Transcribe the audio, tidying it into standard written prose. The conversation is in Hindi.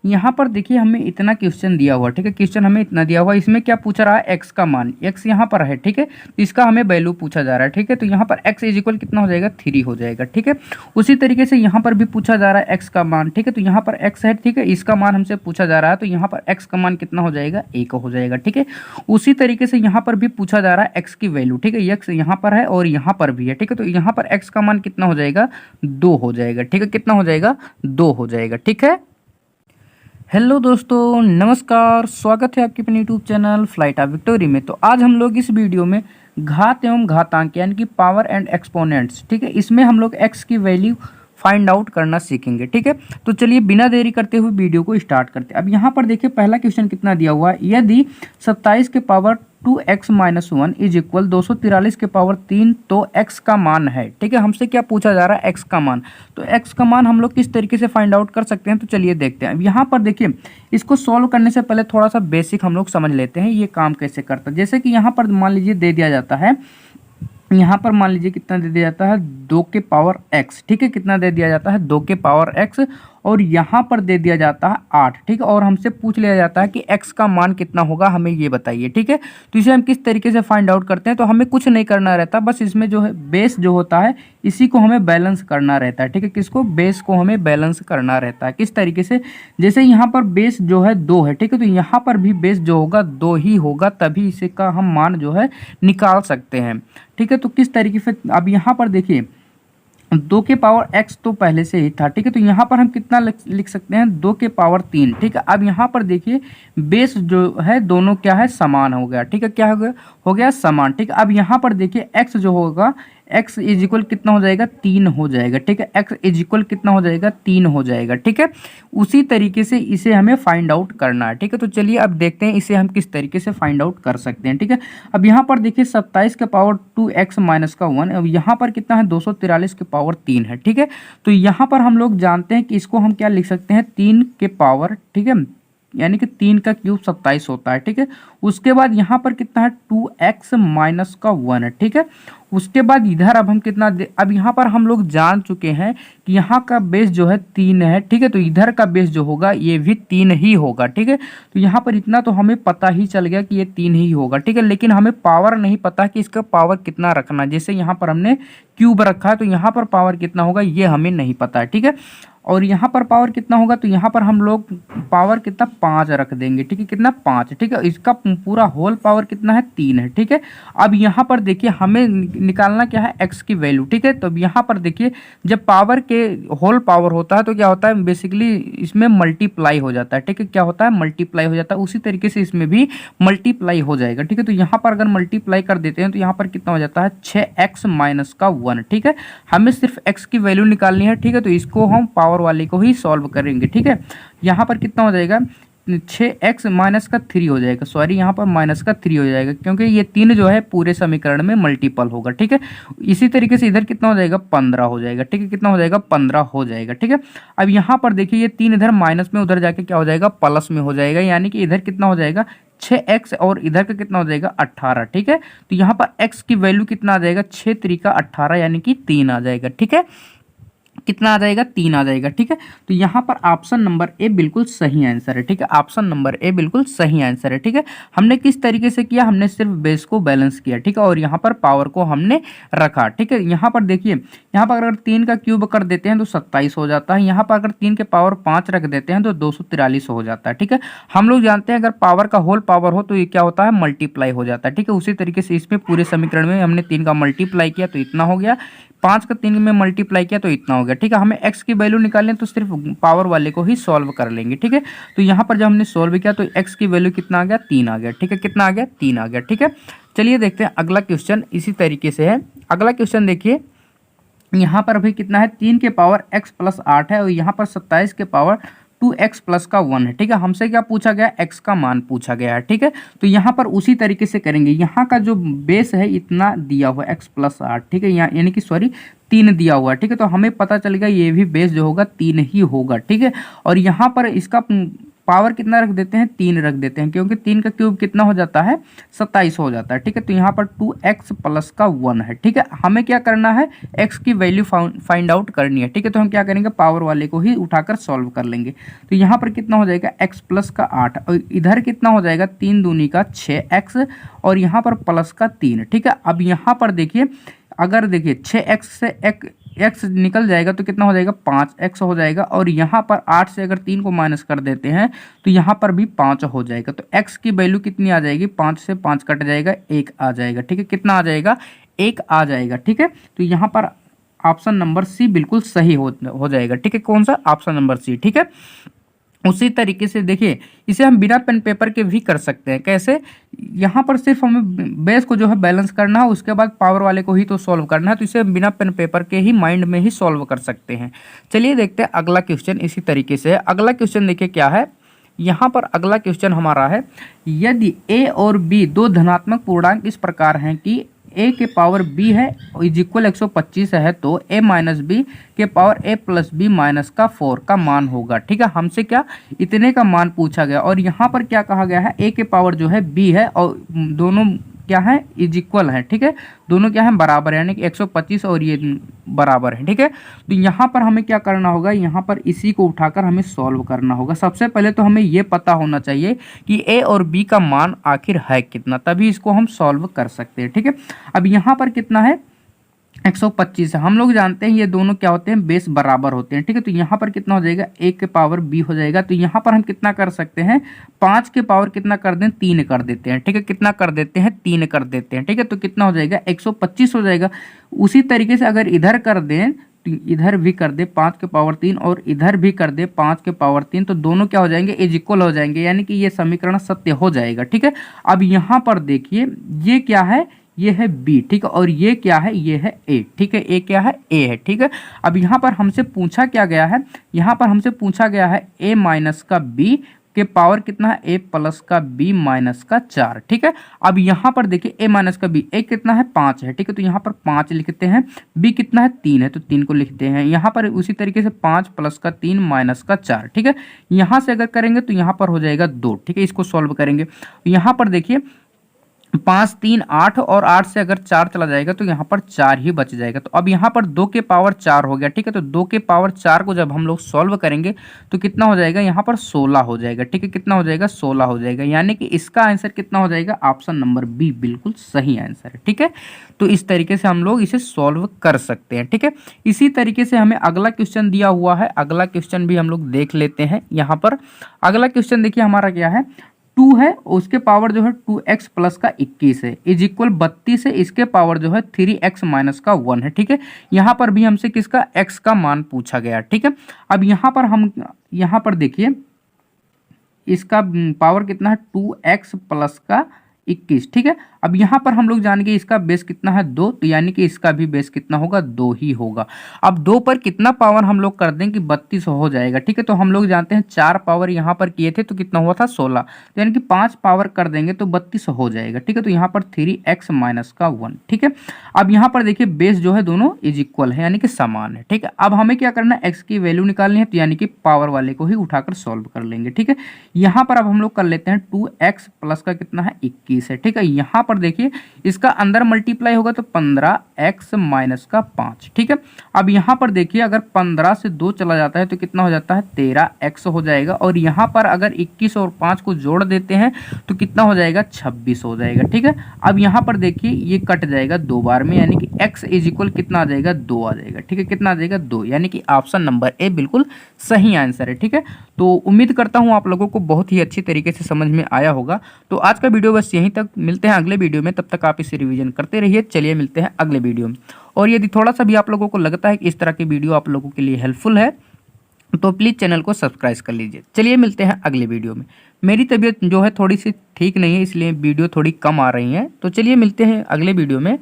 यहाँ पर देखिए हमें इतना क्वेश्चन दिया हुआ, ठीक है, क्वेश्चन हमें इतना दिया हुआ, इसमें क्या पूछा रहा है, एक्स का मान, एक्स यहाँ पर है, ठीक है, तो इसका हमें वैल्यू पूछा जा रहा है, ठीक है, तो यहाँ पर एक्स इज इक्वल कितना हो जाएगा, 3 हो जाएगा, ठीक है। उसी तरीके से यहाँ पर भी पूछा जा रहा है एक्स का मान, ठीक है, तो यहाँ पर एक्स है, ठीक है, इसका मान हमसे पूछा जा रहा है, तो यहाँ पर एक्स का मान कितना हो जाएगा, 1 हो जाएगा, ठीक है। उसी तरीके से यहाँ पर भी पूछा जा रहा है एक्स की वैल्यू, ठीक है, एक्स यहाँ पर है और यहाँ पर भी है, ठीक है, तो यहाँ पर एक्स का मान कितना हो जाएगा, 2 हो जाएगा, ठीक है, कितना हो जाएगा, 2 हो जाएगा, ठीक है। हेलो दोस्तों, नमस्कार, स्वागत है आपके अपने YouTube channel flight of victory में। तो आज हम लोग इस वीडियो में घात एवं घातांक यानी कि पावर एंड एक्सपोनेंट्स, ठीक है, इसमें हम लोग एक्स की वैल्यू फाइंड आउट करना सीखेंगे, ठीक है। तो चलिए बिना देरी करते हुए वीडियो को स्टार्ट करते हैं। अब यहाँ पर देखिए पहला क्वेश्चन कितना दिया हुआ है, यदि 27 के पावर 2x-1 इज इक्वल 243 के पावर 3 तो x का मान है, ठीक है। हमसे क्या पूछा जा रहा है, x का मान। तो x का मान हम लोग किस तरीके से फाइंड आउट कर सकते हैं, तो चलिए देखते हैं। अब यहाँ पर देखिए इसको सॉल्व करने से पहले थोड़ा सा बेसिक हम लोग समझ लेते हैं ये काम कैसे करता है। जैसे कि यहाँ पर मान लीजिए दे दिया जाता है, यहाँ पर मान लीजिए कितना दे दिया जाता है, 2 के पावर x, ठीक है, कितना दे दिया जाता है, 2 के पावर x, और यहाँ पर दे दिया जाता है 8, ठीक है, और हमसे पूछ लिया जाता है कि x का मान कितना होगा, हमें ये बताइए, ठीक है। तो इसे हम किस तरीके से फाइंड आउट करते हैं, तो हमें कुछ नहीं करना रहता, बस इसमें जो है बेस जो होता है इसी को हमें बैलेंस करना रहता है, ठीक है, किसको, बेस को हमें बैलेंस करना रहता है। किस तरीके से, जैसे यहाँ पर बेस जो है 2 है, ठीक है, तो यहाँ पर भी बेस जो होगा 2 ही होगा, तभी इसे का हम मान जो है निकाल सकते हैं, ठीक है। तो किस तरीके से, अब यहाँ पर देखिए 2 के पावर x तो पहले से ही था, ठीक है, तो यहाँ पर हम कितना लिख सकते हैं, 2 के पावर 3, ठीक है। अब यहाँ पर देखिए बेस जो है दोनों क्या है, समान हो गया, ठीक है, क्या हो गया समान, ठीक है। अब यहाँ पर देखिए x जो होगा, x इज इक्वल कितना हो जाएगा, 3 हो जाएगा, ठीक है, x इज इक्वल कितना हो जाएगा, 3 हो जाएगा, ठीक है। उसी तरीके से इसे हमें फाइंड आउट करना है, ठीक है। तो चलिए अब देखते हैं इसे हम किस तरीके से फाइंड आउट कर सकते हैं, ठीक है। अब यहाँ पर देखिए 27 के पावर 2x-1, अब यहाँ पर कितना है, 243 के पावर 3 है, ठीक है। तो यहाँ पर हम लोग जानते हैं कि इसको हम क्या लिख सकते हैं, 3 के पावर, ठीक है, यानी कि 3 का क्यूब 27 होता है, ठीक है। उसके बाद यहाँ पर कितना है, 2x-1 है, ठीक है। उसके बाद इधर अब हम कितना अब यहाँ पर हम लोग जान चुके हैं कि यहाँ का बेस जो है 3 है, ठीक है, तो इधर का बेस जो होगा ये भी 3 ही होगा, ठीक है। तो यहाँ पर इतना तो हमें पता ही चल गया कि ये 3 ही होगा, ठीक है, लेकिन हमें पावर नहीं पता कि इसका पावर कितना रखना। जैसे यहाँ पर हमने क्यूब रखा है तो यहाँ पर पावर कितना होगा ये हमें नहीं पता है, ठीक है। और यहाँ पर पावर कितना होगा, तो यहाँ पर हम लोग पावर कितना 5 रख देंगे, ठीक है, कितना 5, ठीक है। इसका पूरा होल पावर कितना है, 3 है, ठीक है। अब यहाँ पर देखिए हमें निकालना क्या है, x की वैल्यू, ठीक है। तो अब यहाँ पर देखिए जब पावर के होल पावर होता है तो क्या होता है, बेसिकली इसमें मल्टीप्लाई हो जाता है, ठीक है, क्या होता है, मल्टीप्लाई हो जाता है। उसी तरीके से इसमें भी मल्टीप्लाई हो जाएगा, ठीक है। तो यहाँ पर अगर मल्टीप्लाई कर देते हैं तो यहाँ पर कितना हो जाता है, 6x-1, ठीक है। हमें सिर्फ x की वैल्यू निकालनी है, ठीक है, तो इसको हम पावर वाले को ही सॉल्व करेंगे, ठीक है। यहाँ पर कितना हो जाएगा, 6x-3 हो जाएगा, सॉरी यहाँ पर -3 हो जाएगा, क्योंकि ये 3 जो है पूरे समीकरण में मल्टीपल होगा, ठीक है। इसी तरीके से इधर कितना हो जाएगा, 15 हो जाएगा, ठीक है, कितना हो जाएगा, 15 हो जाएगा, ठीक है। अब यहाँ पर देखिए ये 3 इधर माइनस में, उधर जाके क्या हो जाएगा, प्लस में हो जाएगा, यानी कि इधर कितना हो जाएगा 6x और इधर का कितना हो जाएगा 18, ठीक है। तो यहाँ पर x की वैल्यू कितना आ जाएगा, 6×3 = 18 यानी कि 3 आ जाएगा, ठीक है, कितना आ जाएगा, 3 आ जाएगा, ठीक है। तो यहाँ पर ऑप्शन नंबर ए बिल्कुल सही आंसर है, ठीक है, ऑप्शन नंबर ए बिल्कुल सही आंसर है, ठीक है। हमने किस तरीके से किया, हमने सिर्फ बेस को बैलेंस किया, ठीक है, और यहाँ पर पावर को हमने रखा, ठीक है। यहाँ पर देखिए यहाँ पर अगर 3 का क्यूब कर देते हैं तो 27 हो जाता है, यहाँ पर अगर 3 के पावर 5 रख देते हैं तो 243 हो जाता है, ठीक है। हम लोग जानते हैं अगर पावर का होल पावर हो तो ये क्या होता है, मल्टीप्लाई हो जाता है, ठीक है। उसी तरीके से इसमें पूरे समीकरण में हमने 3 का मल्टीप्लाई किया तो इतना हो गया, 5 का 3 में मल्टीप्लाई किया तो इतना हो गया, ठीक है। हमें x की वैल्यू निकालनी है तो सिर्फ पावर वाले को ही सॉल्व कर लेंगे, ठीक है। तो यहाँ पर जब हमने सॉल्व किया तो x की वैल्यू कितना आ गया, 3 आ गया, ठीक है, कितना आ गया, 3 आ गया, ठीक है। चलिए देखते हैं अगला क्वेश्चन इसी तरीके से है। अगला क्वेश्चन देखिए, यहाँ पर भी कितना है, 3 के पावर x+8 है और यहाँ पर 27 के पावर 2x+1 है, ठीक है। हमसे क्या पूछा गया, x का मान पूछा गया है, ठीक है। तो यहाँ पर उसी तरीके से करेंगे, यहाँ का जो बेस है इतना दिया हुआ है x+8, ठीक है, यहाँ यानी कि सॉरी 3 दिया हुआ है, ठीक है। तो हमें पता चलेगा ये भी बेस जो होगा 3 ही होगा, ठीक है। और यहाँ पर इसका पावर कितना रख देते हैं, 3 रख देते हैं, क्योंकि 3 का क्यूब कितना हो जाता है, 27 हो जाता है। ठीक है, तो यहाँ पर 2x प्लस का 1 है। ठीक है, हमें क्या करना है, x की वैल्यू फाइंड आउट करनी है। ठीक है, तो हम क्या करेंगे, पावर वाले को ही उठाकर सॉल्व कर लेंगे। तो यहाँ पर कितना हो जाएगा, x प्लस का 8 और इधर कितना हो जाएगा, 3 दूनी का 6x और यहाँ पर प्लस का 3। ठीक है, अब यहाँ पर देखिए, अगर देखिए 6x से x निकल जाएगा तो कितना हो जाएगा, 5x हो जाएगा और यहाँ पर 8 से अगर 3 को माइनस कर देते हैं तो यहाँ पर भी 5 हो जाएगा। तो x की वैल्यू कितनी आ जाएगी, 5 से 5 कट जाएगा, 1 आ जाएगा। ठीक है, कितना आ जाएगा, 1 आ जाएगा। ठीक है, तो यहाँ पर ऑप्शन नंबर सी बिल्कुल सही हो जाएगा। ठीक है, कौन सा, ऑप्शन नंबर सी। ठीक है, उसी तरीके से देखिए इसे हम बिना पेन पेपर के भी कर सकते हैं। कैसे, यहाँ पर सिर्फ हमें बेस को जो है बैलेंस करना है, उसके बाद पावर वाले को ही तो सॉल्व करना है। तो इसे हम बिना पेन पेपर के ही माइंड में ही सॉल्व कर सकते हैं। चलिए देखते हैं अगला क्वेश्चन इसी तरीके से है। अगला क्वेश्चन देखिए क्या है, यहाँ पर अगला क्वेश्चन हमारा है, यदि a और b दो धनात्मक पूर्णांक इस प्रकार हैं कि a के पावर b है इज इक्वल 125 है, तो a माइनस बी के power a plus B minus का 4 का मान होगा। ठीक है, हमसे क्या इतने का मान पूछा गया और यहाँ पर क्या कहा गया है, a के पावर जो है b है और दोनों क्या है, इज इक्वल है। ठीक है, दोनों क्या है, बराबर है, यानी कि 125 और ये बराबर है। ठीक है, तो यहाँ पर हमें क्या करना होगा, यहाँ पर इसी को उठाकर हमें सॉल्व करना होगा। सबसे पहले तो हमें ये पता होना चाहिए कि a और b का मान आखिर है कितना, तभी इसको हम सॉल्व कर सकते हैं। ठीक है, अब यहाँ पर कितना है, 125 है। हम लोग जानते हैं ये दोनों क्या होते हैं, बेस बराबर होते हैं। ठीक है, तो यहाँ पर कितना हो जाएगा, a के पावर b हो जाएगा। तो यहाँ पर हम कितना कर सकते हैं, 5 के पावर कितना कर दें, 3 कर देते हैं। ठीक है, कितना कर देते हैं, 3 कर देते हैं। ठीक है, तो कितना हो जाएगा, 125 हो जाएगा। उसी तरीके से अगर इधर कर दें तो इधर भी कर दे 5 के पावर 3 और इधर भी कर दे 5 के पावर 3, तो दोनों क्या हो जाएंगे, इज इक्वल हो जाएंगे, यानी कि ये समीकरण सत्य हो जाएगा। ठीक है, अब यहाँ पर देखिए ये क्या है, ये है b। ठीक है, और ये क्या है, ये है a। ठीक है, a क्या है, a है। ठीक है, अब यहाँ पर हमसे पूछा क्या गया है, यहाँ पर हमसे पूछा गया है a माइनस का b के पावर कितना है, a प्लस का b माइनस का 4। ठीक है, अब यहाँ पर देखिए a माइनस का b, a कितना है, 5 है। ठीक है, तो यहाँ पर 5 लिखते हैं, b कितना है, 3 है, तो 3 को लिखते हैं। यहाँ पर उसी तरीके से 5 प्लस का 3 माइनस का 4। ठीक है, यहाँ से अगर करेंगे तो यहाँ पर हो जाएगा 2। ठीक है, इसको सॉल्व करेंगे, यहाँ पर देखिए 5 3 8 और 8 से अगर 4 चला जाएगा तो यहाँ पर 4 ही बच जाएगा। तो अब यहाँ पर 2 के पावर 4 हो गया। ठीक है, तो 2 के पावर 4 को जब हम लोग सॉल्व करेंगे तो कितना हो जाएगा, यहाँ पर 16 हो जाएगा। ठीक है, कितना हो जाएगा, 16 हो जाएगा, यानी कि इसका आंसर कितना हो जाएगा, ऑप्शन नंबर बी बिल्कुल सही आंसर है। ठीक है, तो इस तरीके से हम लोग इसे सॉल्व कर सकते हैं। ठीक है, इसी तरीके से हमें अगला क्वेश्चन दिया हुआ है, अगला क्वेश्चन भी हम लोग देख लेते हैं। यहाँ पर अगला क्वेश्चन देखिए हमारा क्या है, 2 है उसके पावर जो है 2x प्लस का 21 है इज इक्वल 32 है, इसके पावर जो है 3x माइनस का 1 है। ठीक है, यहाँ पर भी हमसे किसका, x का मान पूछा गया। ठीक है, अब यहाँ पर देखिए इसका पावर कितना है, 2x प्लस का 21। ठीक है, अब यहाँ पर हम लोग जानेंगे इसका बेस कितना है, 2, तो यानी कि इसका भी बेस कितना होगा, 2 ही होगा। अब 2 पर कितना पावर हम लोग कर दें कि 32 हो जाएगा। ठीक है, तो हम लोग जानते हैं 4 पावर यहाँ पर किए थे तो कितना हुआ था, 16, तो यानी कि 5 पावर कर देंगे तो 32 हो जाएगा। ठीक है, तो यहाँ पर 3x माइनस का 1। ठीक है, अब यहाँ पर देखिए बेस जो है दोनों इज इक्वल है, यानी कि समान है। ठीक है, अब हमें क्या करना है, x की वैल्यू निकालनी है, तो यानी कि पावर वाले को ही उठाकर सॉल्व कर लेंगे। ठीक है, यहाँ पर अब हम लोग कर लेते हैं 2x प्लस का कितना है, 21 है। ठीक है, यहाँ पर देखिए इसका अंदर मल्टीप्लाई होगा तो 15x माइनस का 5। ठीक है, अब यहाँ पर देखिए अगर 15 से 2 चला जाता है तो कितना हो जाता है, 13x हो जाएगा, और यहाँ पर अगर 21 और 5 को जोड़ देते हैं तो कितना हो जाएगा, 26 हो जाएगा। ठीक है, अब यहाँ पर देखिए ये कट जाएगा 2 बार में, यानी कि x इज इक्वल कितना आ जाएगा, 2 आ जाएगा। ठीक है, कितना आ जाएगा, 2, यानी कि ऑप्शन नंबर ए बिल्कुल सही आंसर है। ठीक है, तो उम्मीद करता हूँ आप लोगों को बहुत ही अच्छी तरीके से समझ में आया होगा। तो आज का वीडियो बस यहीं तक, मिलते हैं अगले वीडियो में, तब तक आप इसे रिवीजन करते रहिए। चलिए मिलते हैं अगले वीडियो में, और यदि थोड़ा सा भी आप लोगों को लगता है कि इस तरह की वीडियो आप लोगों के लिए हेल्पफुल है तो प्लीज़ चैनल को सब्सक्राइब कर लीजिए। चलिए मिलते हैं अगले वीडियो में। मेरी तबीयत जो है थोड़ी सी ठीक नहीं है, इसलिए वीडियो थोड़ी कम आ रही है, तो चलिए मिलते हैं अगले वीडियो में।